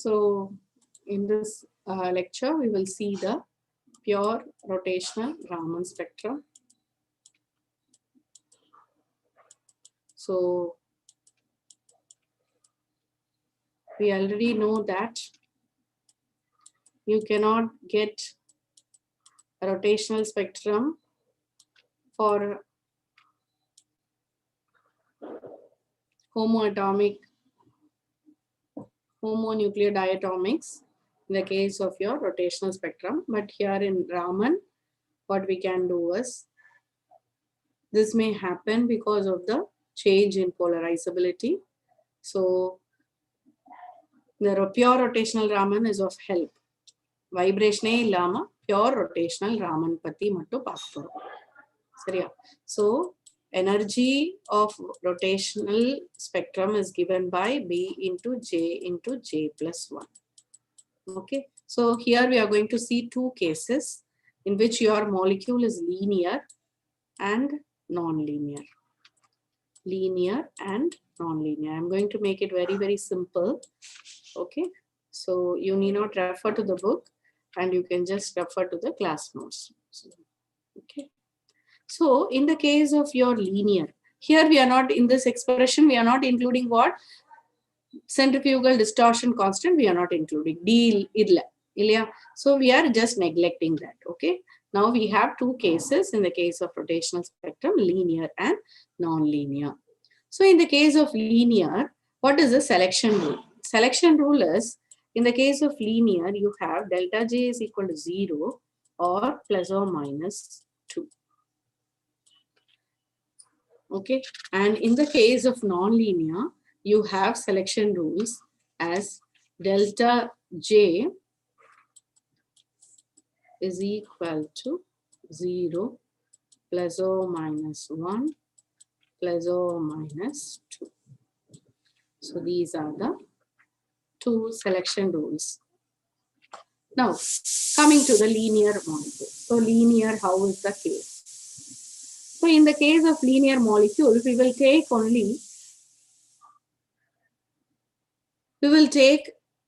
So in this lecture, we will see the pure rotational Raman spectrum. So we already know that you cannot get a rotational spectrum for homonuclear diatomics in the case of your rotational spectrum. But here in Raman, what we can do is, this may happen because of the change in polarizability. So the pure rotational Raman is of help. Vibration illama pure rotational Raman patti mattu paakporam. Seriya. So energy of rotational spectrum is given by B into J plus 1. Okay. So here we are going to see two cases in which your molecule is linear and non-linear. Linear and non-linear. I'm going to make it very, very simple. Okay. So you need not refer to the book and you can just refer to the class notes. Okay. So in the case of your linear, here we are not in this expression, we are not including what? Centrifugal distortion constant, we are not including. D illa. So we are just neglecting that. Okay. Now we have two cases in the case of rotational spectrum, linear and non-linear. So in the case of linear, what is the selection rule? Selection rule is, in the case of linear, you have delta J is equal to 0 or plus or minus 2. Okay. And in the case of non-linear, you have selection rules as delta J is equal to 0 plus or minus 1 plus or minus 2. So these are the two selection rules. Now, coming to the linear molecule. So linear, how is the case? So in the case of linear molecule, we will take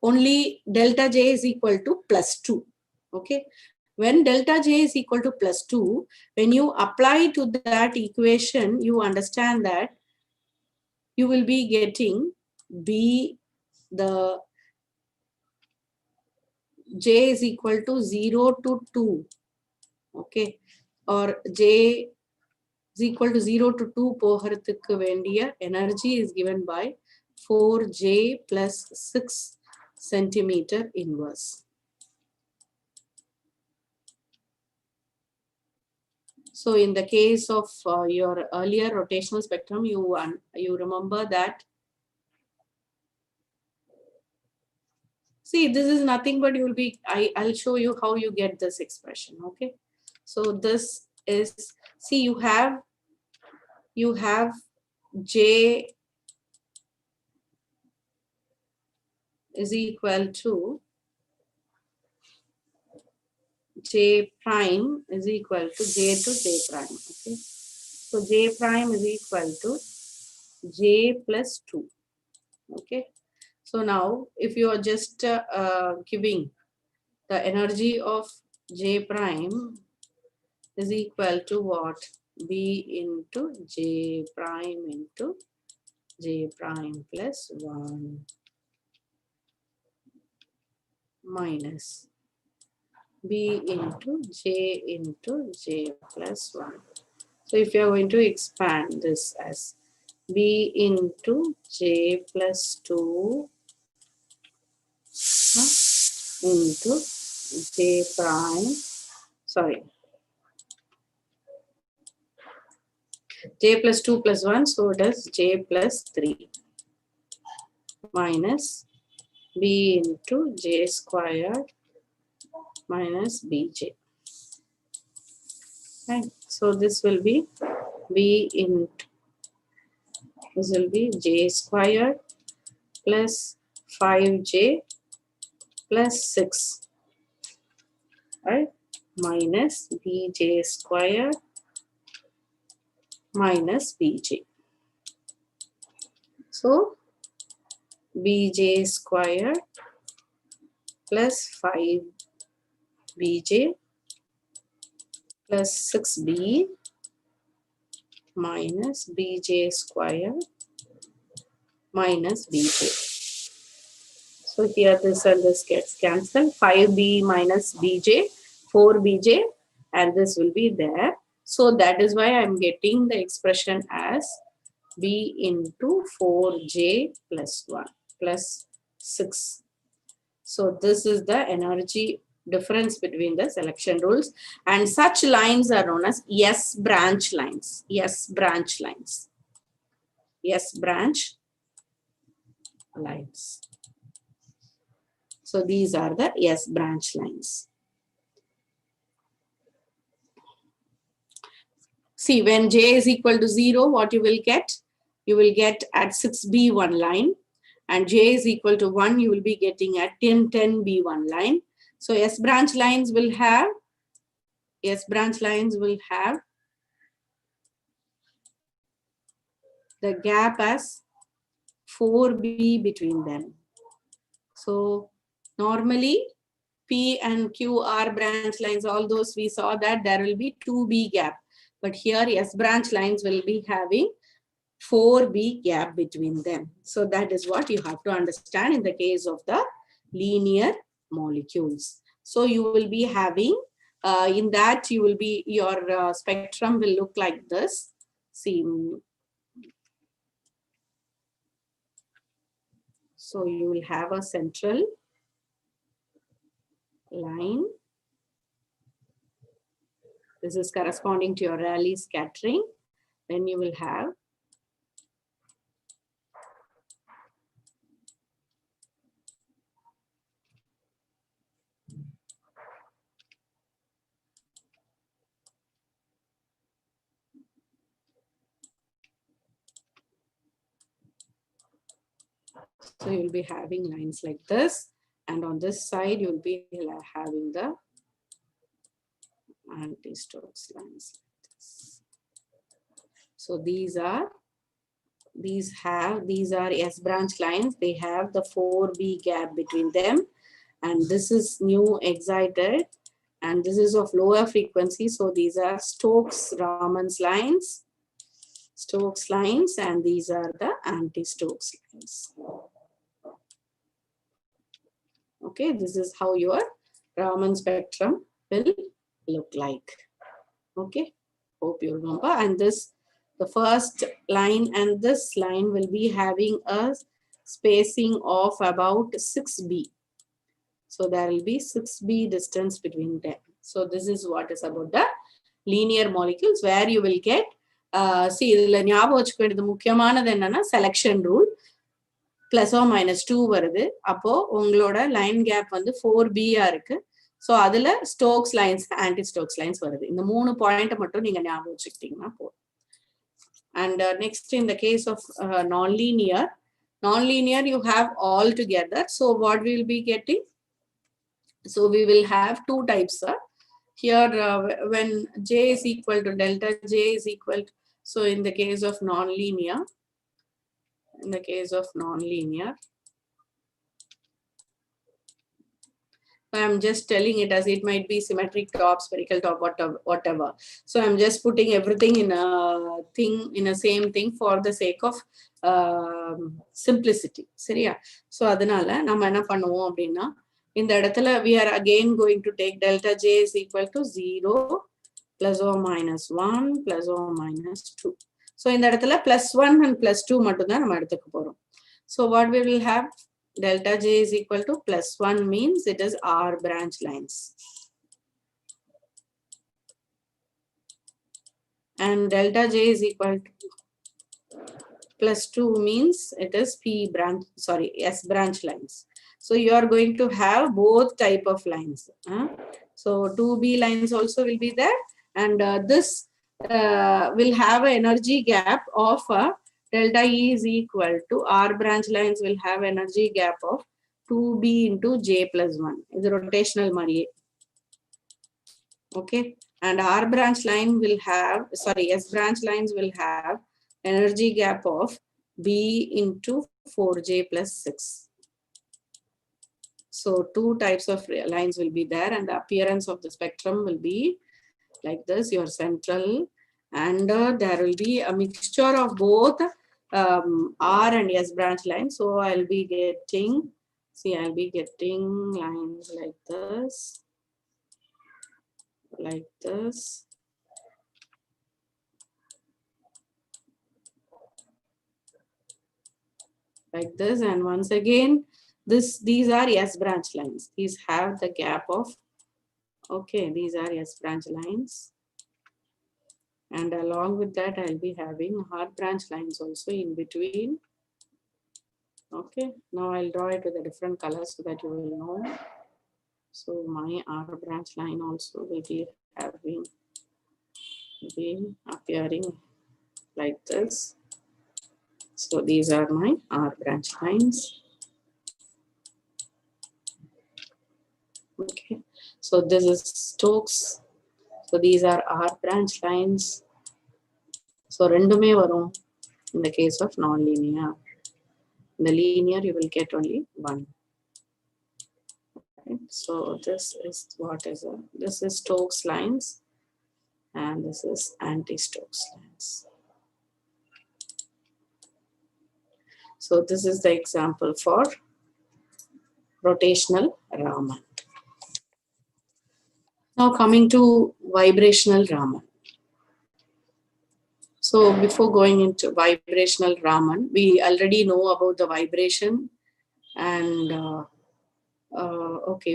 only delta J is equal to plus 2. Okay. When delta J is equal to plus 2, when you apply to that equation, you understand that you will be getting the J is equal to 0 to 2. Okay. Or J is equal to 0 to 2 போகிறதுக்கு வேண்டிய energy is given by 4J plus 6 centimeter inverse. So in the case of your earlier rotational spectrum, you remember that. See, this is nothing but you will be, I'll show you how you get this expression. Okay. So this is, see, you have J is equal to J prime is equal to J to J prime. Okay. So J prime is equal to J plus 2. Okay. So now if you are just giving the energy of J prime is equal to what? B into J prime into J prime plus 1 minus B into J plus 1. So if you are going to expand this as B into J plus 2 into J prime, sorry, J plus 2 plus 1, so it is J plus 3 minus B into J squared minus BJ. Right. So this will be B into, this will be J squared plus 5J plus 6, right, minus BJ squared minus BJ. So BJ squared plus 5bj plus 6b minus bj square minus bj. So here this and this gets cancelled. 5b minus bj, 4bj, and this will be there. So that is why I'm getting the expression as b into 4j plus 1 plus 6. So this is the energy difference between the selection rules, and such lines are known as S branch lines. S branch lines. S branch lines. So these are the S branch lines. See, when j is equal to 0, what you will get? You will get at 6b one line, and j is equal to 1, you will be getting at 10b one line. So S branch lines will have the gap as 4b between them. So normally P and Q are branch lines, all those we saw that there will be 2b gap. But here S branch lines will be having 4b gap between them. So that is what you have to understand in the case of the linear molecules. So you will be having, in that you will be, your spectrum will look like this. See, so you will have a central line. This is corresponding to your Rayleigh scattering. Then you will have so you'll be having lines like this, and on this side you'll be having the anti-Stokes lines like this. So these are S branch lines. They have the 4b gap between them, and this is new excited, and this is of lower frequency. So these are Stokes-Raman's lines, and these are the anti-Stokes lines. Okay, this is how your Raman spectrum will look like. Okay, hope you remember. And this, the first line and this line will be having a spacing of about 6b. So there will be 6b distance between them. So this is what is about the linear molecules, where you will get, see, idhula ஞாபகம் வச்சுக்க வேண்டியது முக்கியமானது என்னன்னா selection rule. Plus or minus 2 வருது. அப்போ உங்களோட line gap வந்து 4b இருக்கு. ஸோ அதுல Stokes lines, anti Stokes lines வருது. இந்த 3 பாயிண்ட் மட்டும் நீங்க ஞாபகம் வச்சுக்கிட்டீங்கன்னா போதும். And next, in the case of non-linear you have all together. So what we will be getting? So we will have two types. Here when j is equal to delta j is equal to, so in the case of non-linear, I'm just telling it as it might be symmetric top, spherical top, whatever. So I'm just putting everything in a same thing for the sake of simplicity. Seriya? So adanala nama enna pannuvom appadina, indha edathila we are again going to take delta j is equal to 0 plus or minus 1 plus or minus 2. So indha edathila plus 1 and plus 2 mattum dhaan nama eduthuka porom. So what we will have? Delta j is equal to plus 1 means it is R branch lines. And delta j is equal to plus 2 means it is S branch lines. So you are going to have both type of lines. So 2b lines also will be there, and this will have an energy gap of delta E is equal to R branch lines will have energy gap of 2b into j plus 1. It's a rotational Marie. Okay. And R branch line will have, S branch lines will have energy gap of b into 4j plus 6. So two types of lines will be there, and the appearance of the spectrum will be like this, your central, and there will be a mixture of both R and S branch lines. So I'll be getting, see, I'll be getting lines like this, like this, like this, and once again, these are S branch lines. These have the gap of, okay, these are S branch lines. And along with that, I'll be having R branch lines also in between. Okay, now I'll draw it with a different color so that you will know. So my R branch line also will be appearing like this. So these are my R branch lines. Okay, so this is Stokes. So these are R branch lines. So rendume varum in the case of non-linear. In the linear, you will get only one. Right? So this is what is a, this is Stokes lines, and this is anti-Stokes lines. So this is the example for rotational Raman. Now coming to vibrational Raman. So before going into vibrational Raman, we already know about the vibration and okay.